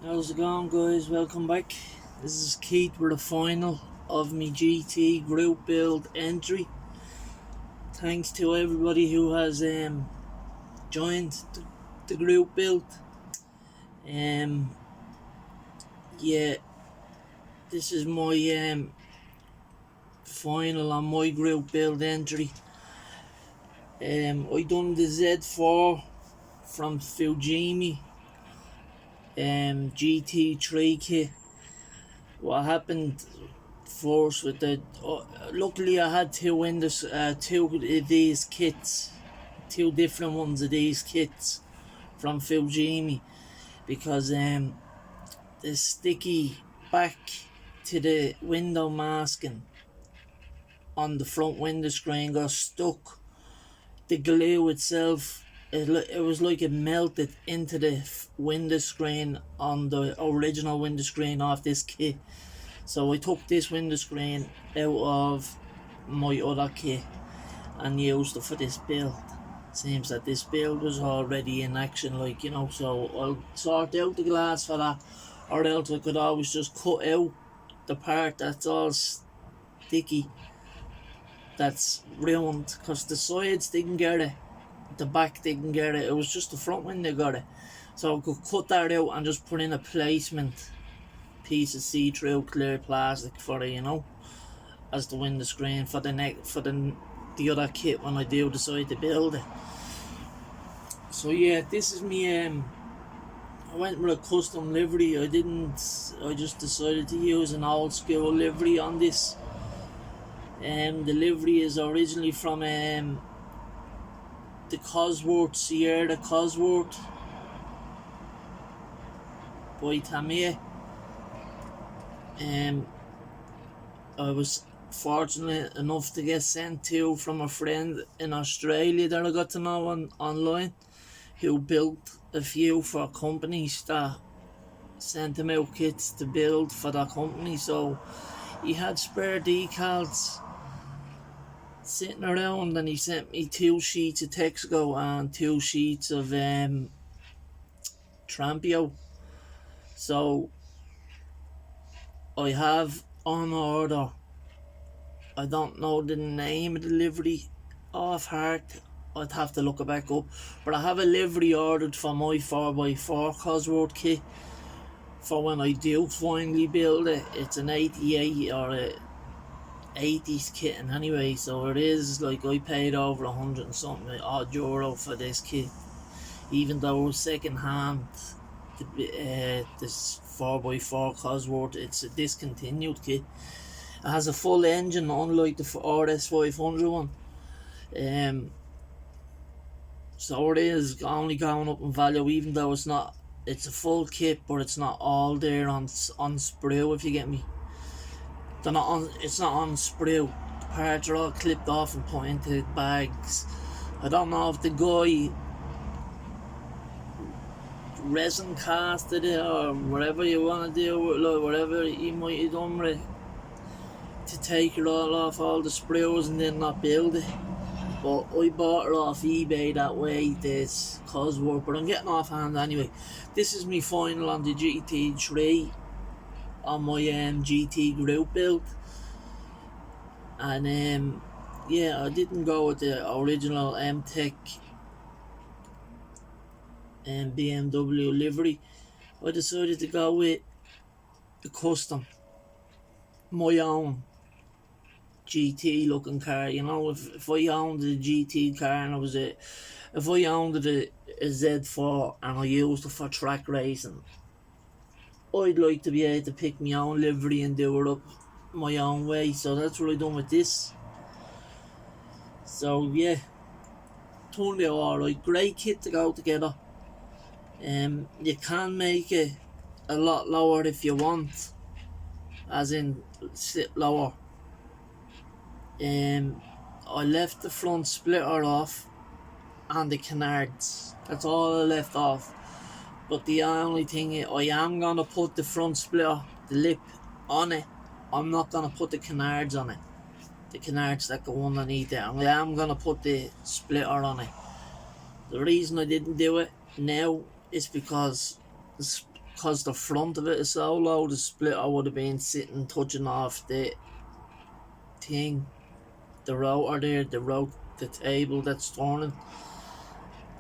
How's it going, guys? Welcome back. This is Keith with the final of my GT group build entry. Thanks to everybody who has joined the group build. Um, yeah, this is my final on my group build entry. I done the Z4 from Fujimi GT3 kit. What happened first with the luckily I had two of these kits, two different ones of these kits from Fujimi, because the sticky back to the window masking on the front window screen got stuck. The glue itself, it was like it melted into the window screen on the original window screen of this kit. So I took this window screen out of my other kit and used it for this build. Seems that this build was already in action, so I'll sort out the glass for that, or else I could always just cut out the part that's all sticky, that's ruined, because the sides didn't get it, the back didn't get it, it was just the front window got it. So I could cut that out and just put in a placement piece of see-through clear plastic for it, as the window screen for the other kit when I do decide to build it. So yeah, this is me. I went with a custom livery. I just decided to use an old school livery on this. The livery is originally from the Cosworth, Sierra Cosworth by Tamiya. I was fortunate enough to get sent to from a friend in Australia that I got to know online, who built a few for companies that sent him out kits to build for that company. So he had spare decals sitting around, and he sent me 2 sheets of Texaco and 2 sheets of Trampio. So I have on order, I don't know the name of the livery off heart, I'd have to look it back up, but I have a livery ordered for my 4x4 Cosworth kit for when I do finally build it. It's an 88 or a 80s kit, and anyway, so it is like I paid over 100 and something odd euro for this kit, even though it was second hand. This 4x4 Cosworth, it's a discontinued kit. It has a full engine, unlike the RS500 one. So it is only going up in value, even though it's not. It's a full kit, but it's not all there on sprue, if you get me. They're not on. It's not on sprue. The parts are all clipped off and put into bags. I don't know if the guy resin casted it or whatever you want to do with, like whatever he might have done with it, to take it all off all the sprues and then not build it. But I bought it off eBay that way, this Cosworth, but I'm getting off hand anyway. This is my final on the GT3 on my GT group build, and yeah, I didn't go with the original M-Tech and BMW livery. I decided to go with the custom, my own GT looking car. If I owned a GT car and if I owned a Z4 and I used it for track racing, I'd like to be able to pick my own livery and do it up my own way. So that's what I done with this. So yeah, turned out alright. Great kit to go together. You can make it a lot lower if you want, as in sit lower. I left the front splitter off and the canards. That's all I left off. But the only thing I am gonna put the front splitter, the lip, on it. I'm not gonna put the canards on it. The canards that go underneath it. I am gonna put the splitter on it. The reason I didn't do it now is because because the front of it is so low, the splitter would have been sitting touching off the thing, the rotor there, the table that's turning,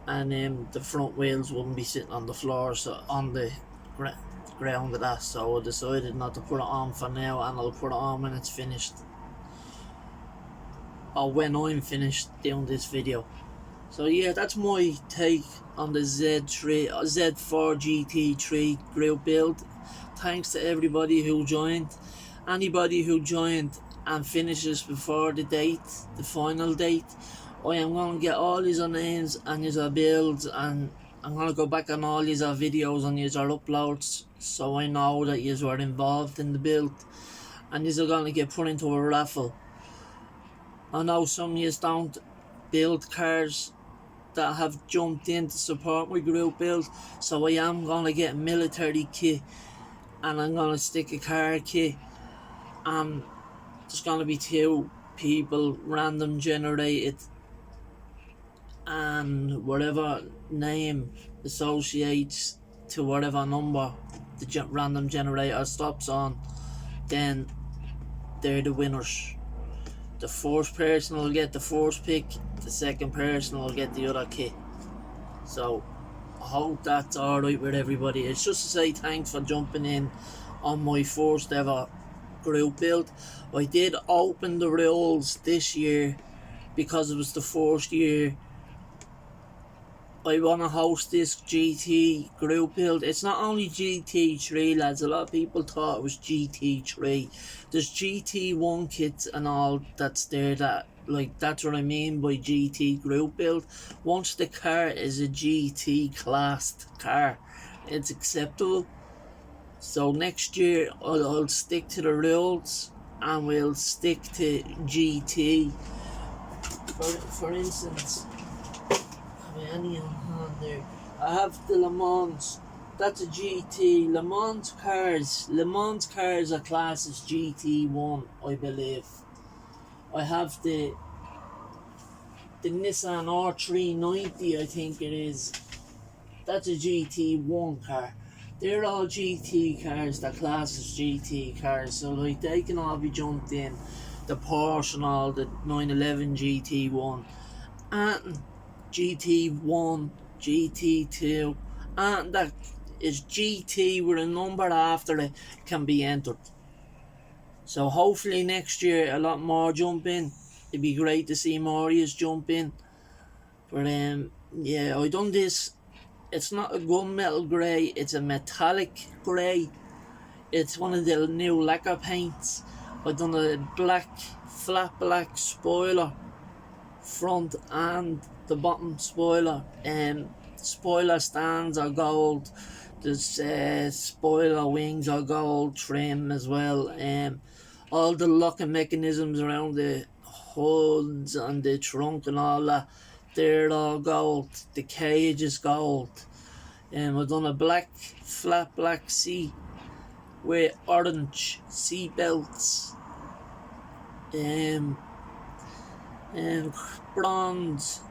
and the front wheels wouldn't be sitting on the floor, so on the ground of that. So I decided not to put it on for now, and I'll put it on when it's finished, or when I'm finished doing this video. So yeah, that's my take on the Z4 GT3 group build. Thanks to everybody who joined. Anybody who joined and finishes before the date, the final date, I am going to get all these names and these builds, and I'm going to go back on all these videos and these uploads, so I know that you were involved in the build, and these are going to get put into a raffle. I know some of you don't build cars that have jumped in to support my group build, so I am going to get military kit, and I'm going to stick a car kit, and there's going to be 2 people random generated, and whatever name associates to whatever number the random generator stops on, then they're the winners. The first person will get the first pick, the second person will get the other kit. So I hope that's alright with everybody. It's just to say thanks for jumping in on my first ever group build. I did open the rules this year because it was the first year I want to host this GT group build. It's not only GT3, lads. A lot of people thought it was GT3. There's GT1 kits and all that's there. That's what I mean by GT group build. Once the car is a GT classed car, it's acceptable. So next year I'll stick to the rules and we'll stick to GT. For instance, any on hand there. I have the Le Mans. That's a GT. Le Mans cars are classed as GT1, I believe. I have the Nissan R390, I think it is. That's a GT1 car. They're all GT cars that class as GT cars, so like they can all be jumped in. The Porsche and all, the 911 GT1 and GT1, GT2, and that is GT with a number after it can be entered. So hopefully next year a lot more jump in. It'd be great to see more of you jump in. But yeah, I done this. It's not a gunmetal grey, it's a metallic grey. It's one of the new lacquer paints. I done a flat black spoiler, front and the bottom spoiler. Spoiler stands are gold. The spoiler wings are gold trim as well. All the locking mechanisms around the hoods and the trunk and all that, they're all gold. The cage is gold. I've done a flat black seat with orange seat belts. And bronze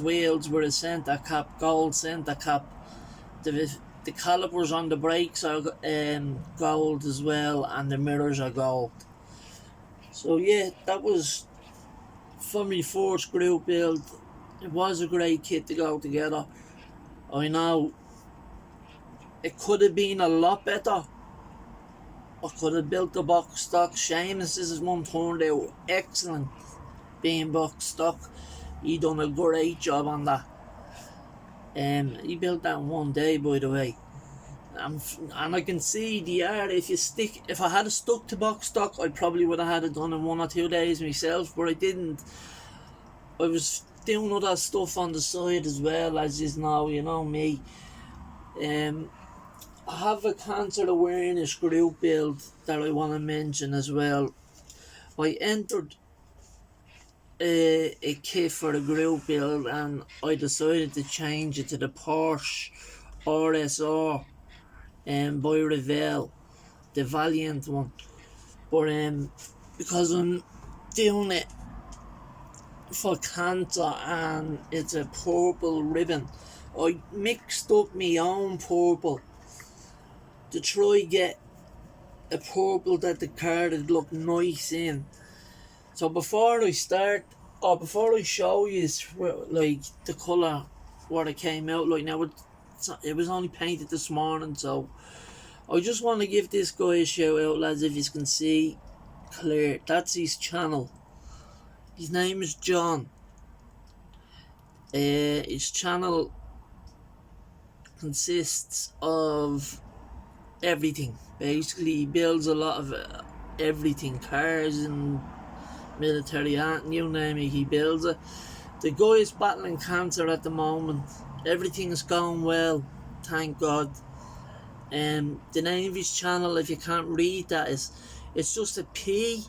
wheels with a centre cap, gold centre cap. The calipers on the brakes are gold as well, and the mirrors are gold. So yeah, that was for my first group build. It was a great kit to go together. I know it could have been a lot better. I could have built the box stock. Seamus's one turned out excellent being box stock. He done a great job on that. He built that in one day, by the way. And I can see the art. If I had stuck to box stock, I probably would have had it done in 1 or 2 days myself, but I didn't. I was doing other stuff on the side as well, as you know me. I have a cancer awareness group build that I want to mention as well. I entered a kit for a group build, and I decided to change it to the Porsche RSR by Revell, the Valiant one. But because I'm doing it for cancer and it's a purple ribbon, I mixed up my own purple to try get a purple that the car would look nice in. So before I start, or before I show you like the colour, what it came out like now, it was only painted this morning, so I just want to give this guy a shout out, lads. If you can see clear, that's his channel. His name is John. His channel consists of everything. Basically, he builds a lot of everything, cars and military art, you name it, he builds it. The guy is battling cancer at the moment. Everything is going well, thank God. The name of his channel, if you can't read that, it's just a PBECCA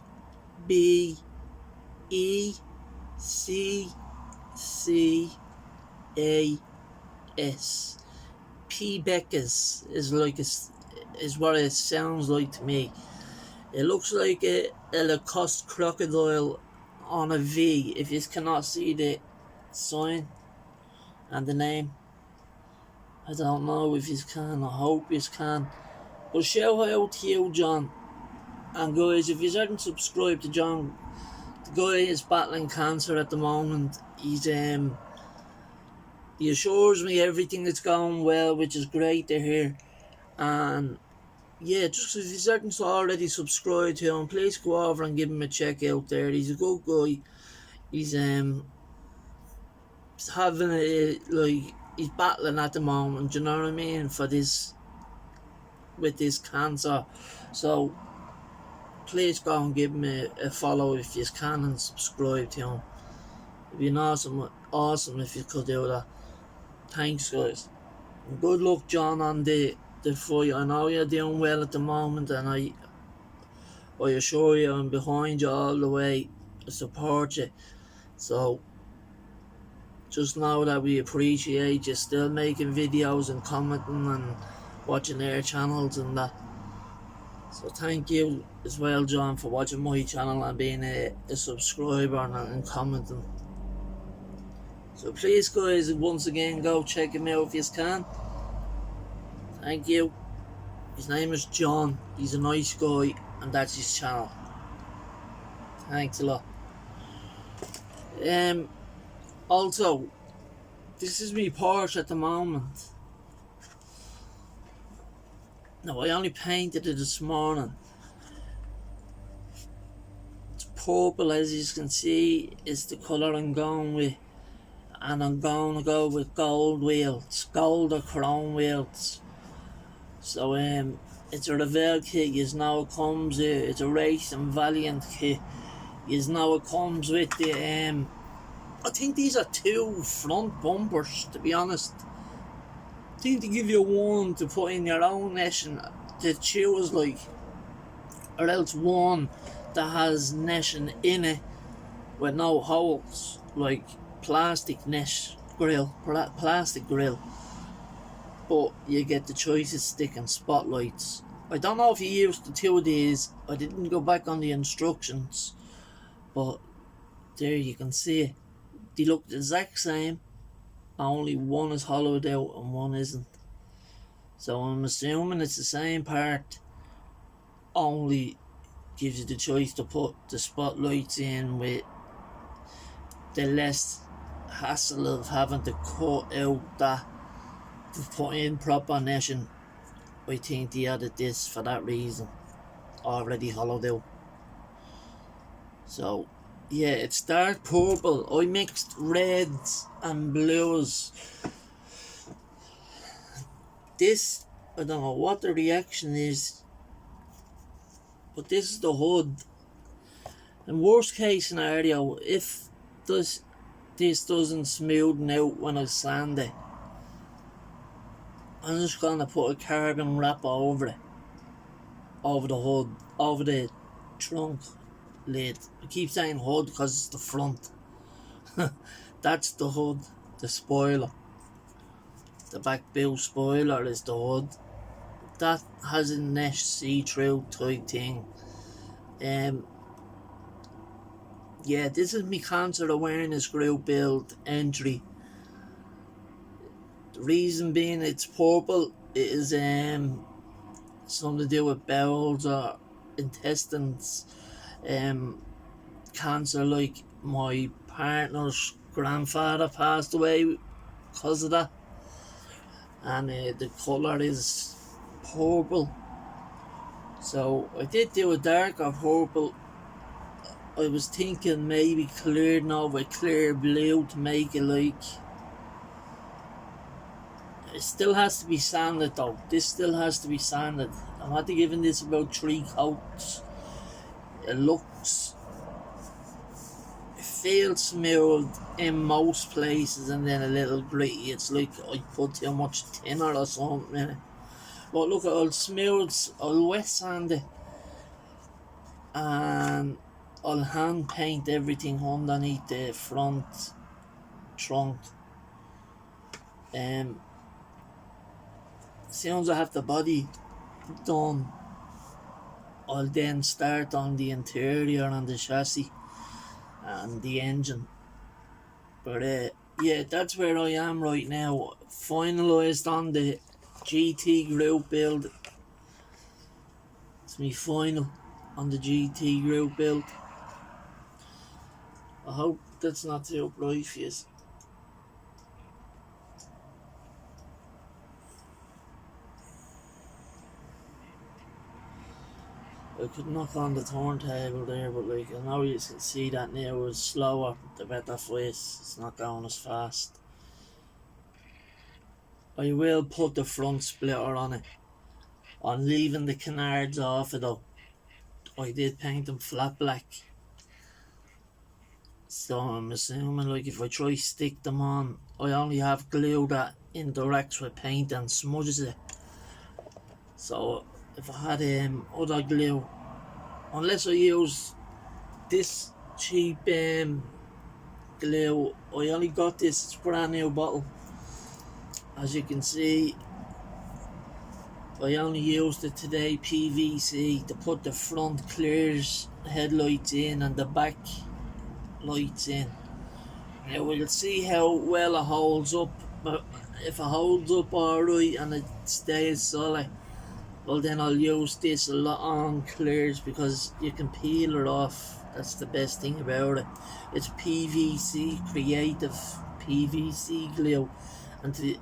S. P Beckers is what it sounds like to me. It looks like a Lacoste crocodile on a V, if you cannot see the sign and the name. I don't know if you can, I hope you can. But shout out to you, John. And guys, if you haven't subscribed to John, the guy is battling cancer at the moment. He assures me everything is going well, which is great to hear. And yeah, just if you haven't already subscribed to him, please go over and give him a check out there. He's a good guy. He's having he's battling at the moment, you know what I mean, with this cancer. So please go and give him a follow if you can, and subscribe to him. It'd be awesome if you could do that. Thanks, guys. And good luck, John, on the fight. I know you're doing well at the moment, and I assure you I'm behind you all the way. I support you. So just know that we appreciate you still making videos and commenting and watching their channels and that. So thank you as well, John, for watching my channel and being a subscriber and commenting. So please, guys, once again, go check him out if you can. Thank you. His name is John. He's a nice guy, and that's his channel. Thanks a lot. Also, this is me Porsche at the moment. No, I only painted it this morning. It's purple, as you can see, is the colour I'm going with. And I'm going to go with gold wheels, gold or chrome wheels. So it's a Revell kit. You know it comes with, it's a Race and Valiant kit. You know it comes with the I think these are 2 front bumpers, to be honest. I think they give you one to put in your own neshing to choose, like, or else one that has neshing in it with no holes, like plastic mesh grill, plastic grill. But you get the choice of stick and spotlights. I don't know if you used the 2 of these. I didn't go back on the instructions, but there you can see it. They look the exact same, only one is hollowed out and one isn't. So I'm assuming it's the same part, only gives you the choice to put the spotlights in with the less hassle of having to cut out that to put in proper neshing. I think they added this for that reason, already hollowed out. So yeah, it's dark purple. I mixed reds and blues. This, I don't know what the reaction is, but this is the hood. In worst case scenario, if this doesn't smoothen out when I sand it, I'm just gonna put a carbon wrap over it, over the hood, over the trunk lid. I keep saying hood because it's the front. That's the hood, the spoiler. The back boot spoiler is the hood. That has a mesh see-through type thing. Yeah, this is my cancer awareness group build entry. The reason being it's purple is something to do with bowels or intestines, cancer. Like my partner's grandfather passed away because of that, and the colour is purple. So I did do a darker purple. I was thinking maybe clearing over clear blue to make it like. It still has to be sanded though. This still has to be sanded. I'm had to giving this about 3 coats. It feels smooth in most places and then a little gritty. It's like I put too much thinner or something in it. But look, I'll smooth, I'll wet sand it, and I'll hand paint everything underneath the front trunk. As soon as I have the body done, I'll then start on the interior and the chassis and the engine. But yeah, that's where I am right now. Finalised on the GT group build. It's me final on the GT group build. I hope that's not too bright for you. I could knock on the turntable there, but like, I know you can see that now it's slower, the better for us. It's not going as fast. I will put the front splitter on it. I'm leaving the canards off it though. I did paint them flat black. So I'm assuming like if I try stick them on, I only have glue that interacts with paint and smudges it. So if I had other glue, unless I use this cheap glue, I only got this brand new bottle. As you can see, I only used it today, PVC, to put the front clears headlights in and the back lights in. Now we'll see how well it holds up, but if it holds up alright and it stays solid, well then I'll use this a lot on clears because you can peel it off. That's the best thing about it. It's PVC, creative PVC glue, and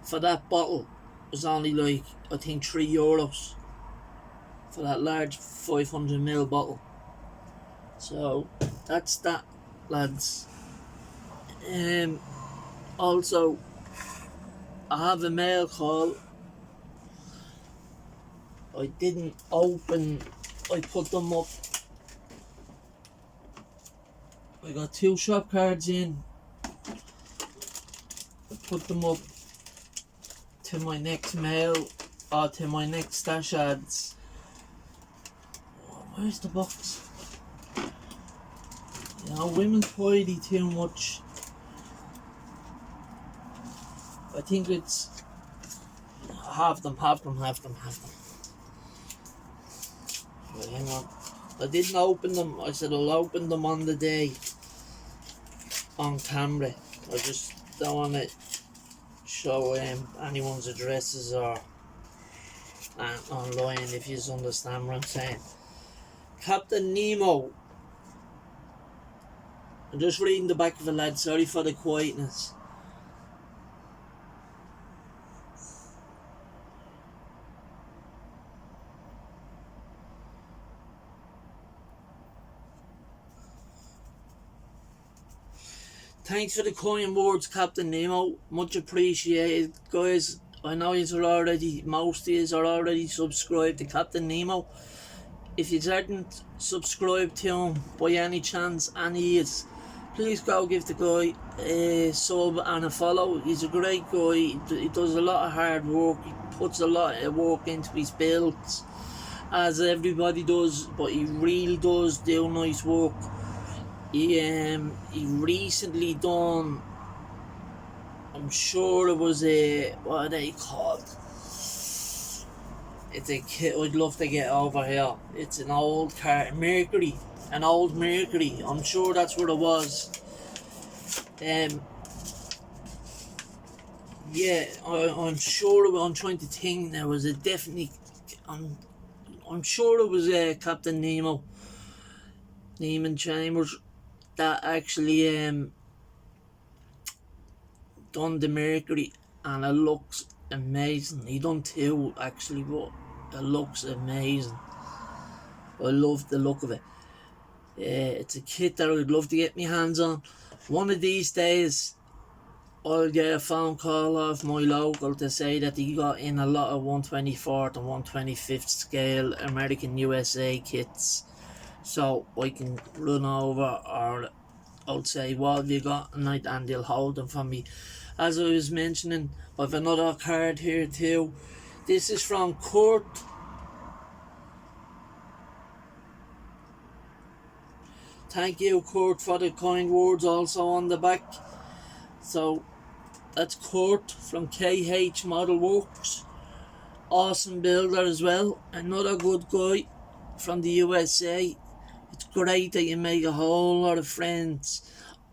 for that bottle it was only like I think €3 for that large 500ml bottle. So that's that, lads. Also, I have a mail call. I didn't open. I put them up. I got 2 shop cards in. I put them up to my next mail or to my next stash ads. Oh, where's the box? You know, women tidy too much. I think it's have them. Wait, hang on. I didn't open them. I said I'll open them on the day on camera. I just don't want to show anyone's addresses or online, if you understand what I'm saying. Captain Nemo. I'm just reading the back of it, lad. Sorry for the quietness. Thanks for the kind words, Captain Nemo. Much appreciated, guys. I know most of you are already subscribed to Captain Nemo. If you aren't subscribed to him by any chance, please go give the guy a sub and a follow. He's a great guy. He does a lot of hard work. He puts a lot of work into his builds, as everybody does, but he really does do nice work. He recently done, I'm sure it was what are they called? It's a kit I'd love to get over here. It's an old car, an old Mercury. I'm sure that's what it was. Yeah, I'm sure. I'm trying to think. There was a definitely I'm sure it was Captain Neiman Chambers, that actually done the Mercury, and it looks amazing. He done two actually, but it looks amazing. I love the look of it. It's a kit that I'd love to get my hands on. One of these days I'll get a phone call off my local to say that he got in a lot of 124th and 125th scale American USA kits, so I can run over, or I'll say, what have you got tonight, and they'll hold them for me. As I was mentioning, I've another card here too. This is from Kurt. Thank you, Kurt, for the kind words also on the back. So that's Kurt from KH Model Works. Awesome builder as well. Another good guy from the USA. It's great that you make a whole lot of friends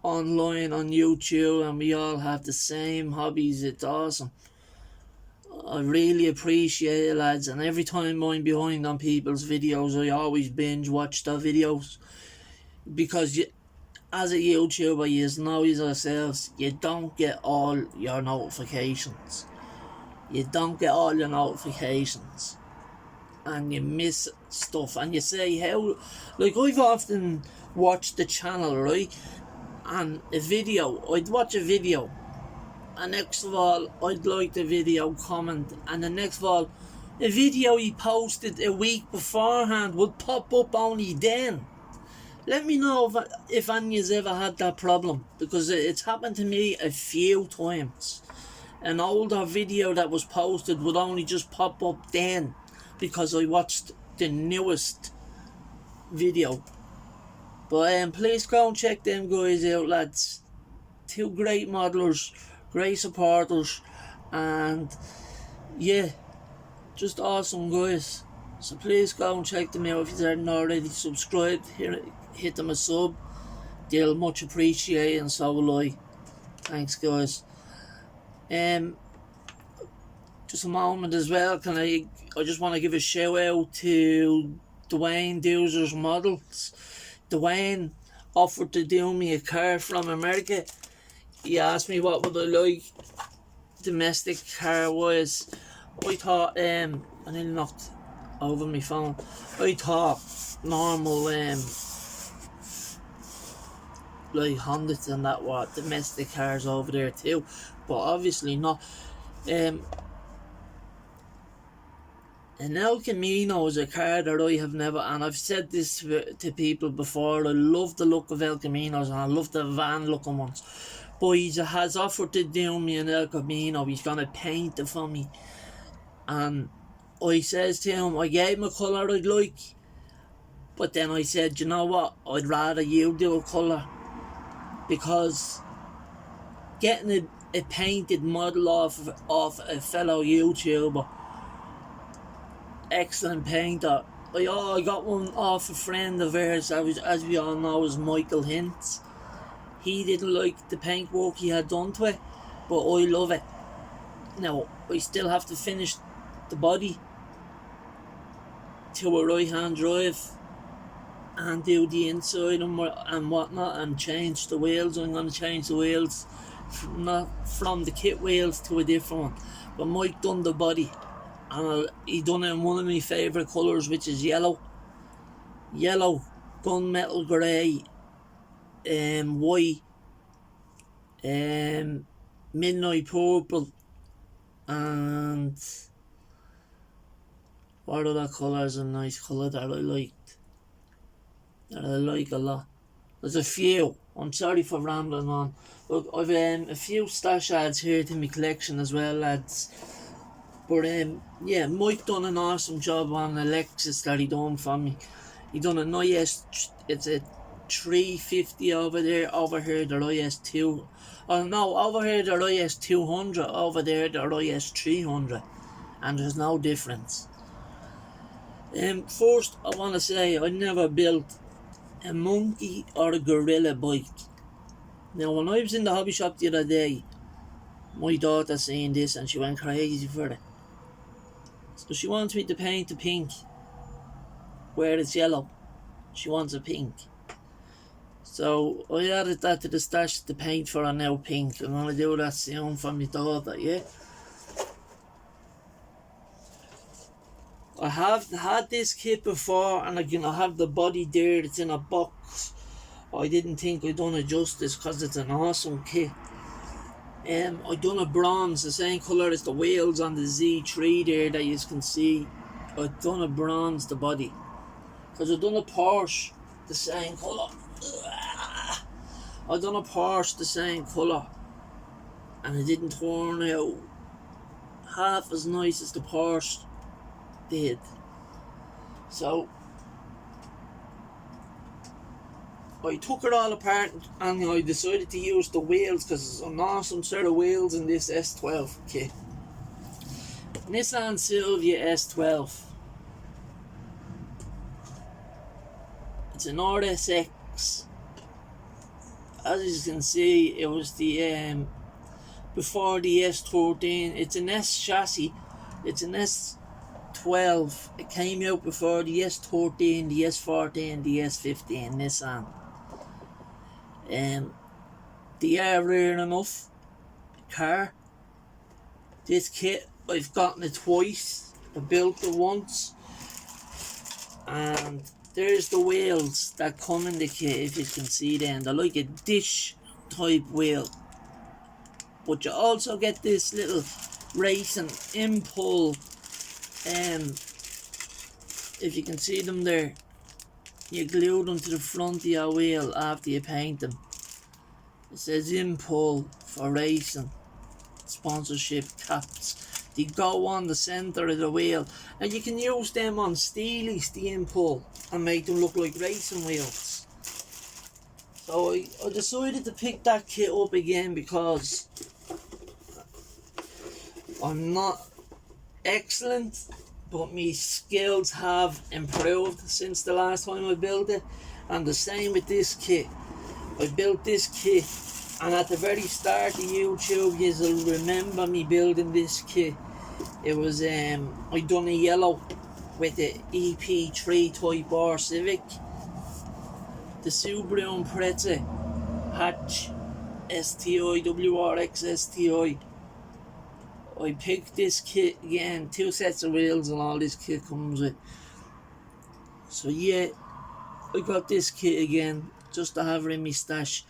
online on YouTube, and we all have the same hobbies. It's awesome. I really appreciate it, lads, and every time I'm behind on people's videos, I always binge watch their videos, because as a YouTuber, you know yourselves, you don't get all your notifications. You don't get all your notifications, and you miss stuff, and you say, how, like, I've often watched the channel, right, and I'd watch a video, and next of all, I'd like the video, comment, and the next of all, a video he posted a week beforehand would pop up only then. Let me know if anyone's ever had that problem, because it's happened to me a few times. An older video that was posted would only just pop up then, because I watched the newest video. But please go and check them guys out, lads. Two great modelers, great supporters, and yeah, just awesome guys. So please go and check them out if you haven't already subscribed. Hit them a sub. They'll much appreciate, and so will I. Thanks guys. Just a moment as well, I just want to give a shout out to Dwayne Doozer's Models. Dwayne offered to do me a car from America. He asked me what would I like domestic car wise. I thought, I nearly knocked over my phone. I thought normal like Hondas and that were domestic cars over there too, but obviously not. An El Camino is a car that I have never, and I've said this to people before, I love the look of El Caminos, and I love the van looking ones, but he has offered to do me an El Camino. He's going to paint it for me, and I says to him, I gave him a colour I'd like, but then I said, you know what, I'd rather you do a colour, because getting a painted model off a fellow YouTuber, excellent painter. I got one off a friend of ours, as we all know, is Michael Hintz. He didn't like the paint work he had done to it, but I love it. Now, I still have to finish the body to a right hand drive and do the inside and whatnot, and change the wheels. I'm going to change the wheels from the kit wheels to a different one, but Mike done the body, and he done it in one of my favourite colours, which is yellow, gunmetal grey, white, midnight purple, and what other colour is a nice colour that I like a lot. There's a few. I'm sorry for rambling on. Look, I've a few stash ads here to my collection as well, lads. But yeah, Mike done an awesome job on the Lexus that he done for me. He done an IS, it's a 350 over here they're IS2. Oh no, over here they're IS200, over there they're IS300, and there's no difference. First I want to say I never built a monkey or a gorilla bike. Now when I was in the hobby shop the other day, my daughter seen this and she went crazy for it. So she wants me to paint the pink where it's yellow. She wants a pink. So I added that to the stash to paint for her now pink. I'm gonna do that soon for my daughter, yeah. I have had this kit before, and I have the body there. It's in a box. I didn't think I'd done it justice because it's an awesome kit. I done a bronze, the same colour as the wheels on the Z3 there that you can see. I done a bronze the body because I done a Porsche the same colour. I done a Porsche the same colour, and it didn't turn out half as nice as the Porsche did. So I took it all apart and I decided to use the wheels because it's an awesome set of wheels in this S12 kit. Nissan Silvia S12. It's an RSX. As you can see, it was the before the S13. It's an S chassis. It's an S12. It came out before the S13, the S14, the S15 Nissan. They are rare enough car. This kit, I've gotten it twice. I built it once, and there's the wheels that come in the kit, if you can see them. They're like a dish type wheel, but you also get this little racing impulse. If you can see them there, you glue them to the front of your wheel after you paint them. It says Impul for racing. Sponsorship caps. They go on the centre of the wheel, and you can use them on steelies, the Impul, and make them look like racing wheels. So I decided to pick that kit up again because I'm not excellent, but my skills have improved since the last time I built it. And the same with this kit. I built this kit, and at the very start of YouTube, you'll remember me building this kit. It was I done a yellow with the EP3 Type R Civic, the Subaru Impreza hatch STI WRX STI. I picked this kit again, 2 sets of wheels and all this kit comes with. So yeah, I got this kit again just to have it in my stash.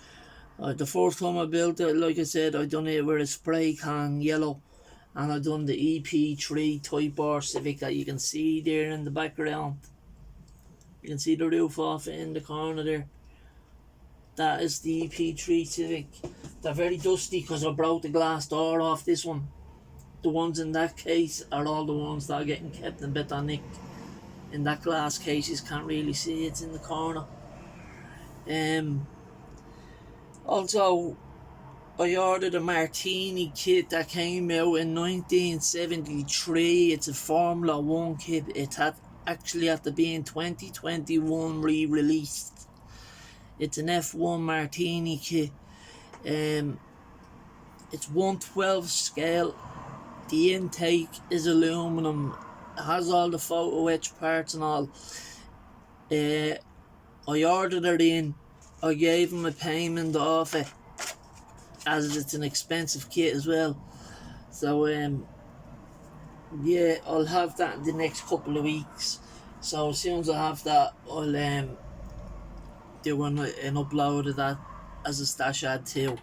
The first time I built it, like I said, I done it with a spray can yellow, and I done the EP3 Type R Civic that you can see there in the background. You can see the roof off it in the corner there. That is the EP3 Civic. They're very dusty because I broke the glass door off this one. The ones in that case are all the ones that are getting kept in bit of nick. In that glass case, you can't really see it's in the corner. Also, I ordered a Martini kit that came out in 1973. It's a Formula 1 kit. It had actually had to be in 2021 re-released. It's an F1 Martini kit. It's 1/12 scale. The intake is aluminum. It has all the photo etch parts and all. I ordered it in. I gave him a payment off it, as it's an expensive kit as well. So yeah, I'll have that in the next couple of weeks. So as soon as I have that, I'll do an upload of that as a stash ad too.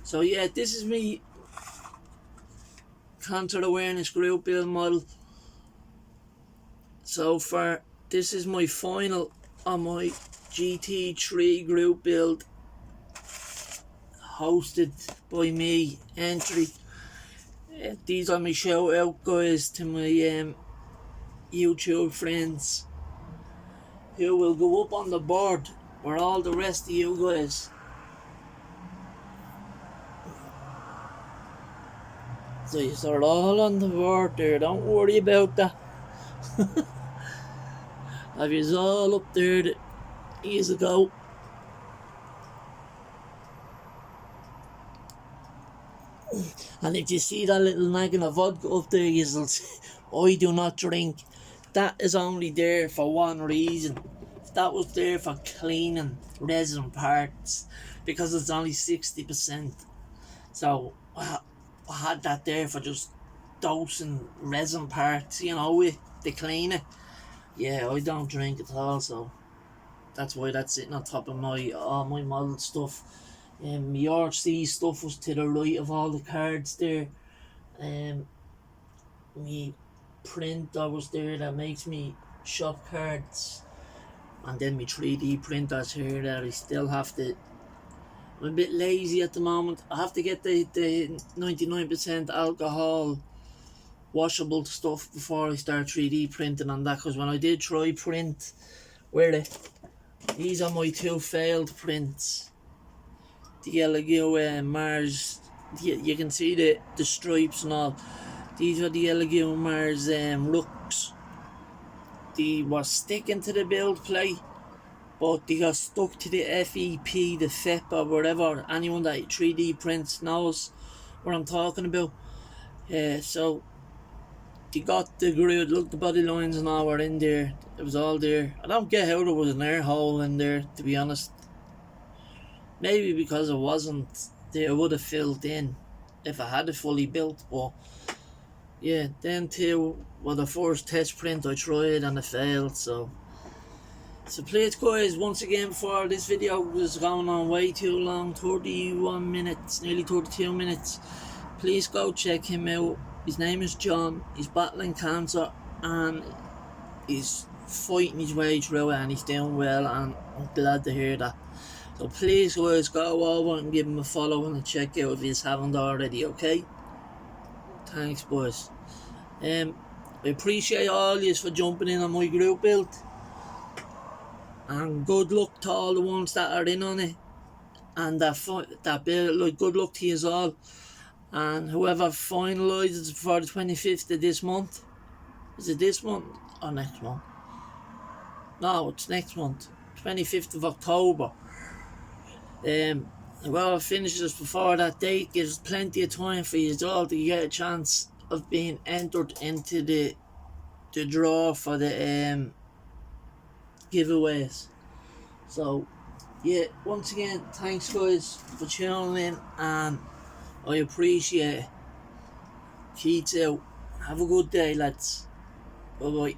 So yeah, this is me Cancer Awareness Group Build model. So far, this is my final on my GT3 group build, hosted by me entry. These are my shout out guys to my YouTube friends who will go up on the board for all the rest of you guys. So you're all on the board there, don't worry about that. Have you all up there that years ago. And if you see that little nagging of vodka up there, you'll I do not drink. That is only there for one reason. That was there for cleaning resin parts because it's only 60%. So I had that there for just dosing resin parts, with the cleaner. Yeah, I don't drink at all, so that's why that's sitting on top of my model stuff. My RC stuff was to the right of all the cards there. My printer was there that makes me shop cards, and then my 3D printers here that I still have to. I'm a bit lazy at the moment. I have to get the 99% alcohol washable stuff before I start 3D printing on that, because when I did try print, these are my two failed prints. The Elegoo Mars, you can see the stripes and all. These are the Elegoo Mars Lux. They were sticking to the build plate, but they got stuck to the FEP, the FEP or whatever. Anyone that 3D prints knows what I'm talking about. So they got the grid, look, the body lines and all were in there. It was all there. I don't get how there was an air hole in there, to be honest. Maybe because it wasn't, it would have filled in if I had it fully built. But yeah, then too, the first test print I tried and it failed. So please guys, once again, before this video was going on way too long, 31 minutes, nearly 32 minutes, please go check him out. His name is John. He's battling cancer and he's fighting his way through it, and he's doing well, and I'm glad to hear that. So please guys, go over and give him a follow and a check out if you haven't already, okay? Thanks boys. I appreciate all yous for jumping in on my group build, and good luck to all the ones that are in on it, and that build, like, good luck to yous all. And whoever finalises before the 25th of this month, is it this month or next month? No, it's next month, 25th of October. Whoever finishes before that date gives plenty of time for you all to get a chance of being entered into the draw for the giveaways. So yeah, once again, thanks guys for tuning in, and I appreciate it. Keep out. Have a good day, lads. Bye bye.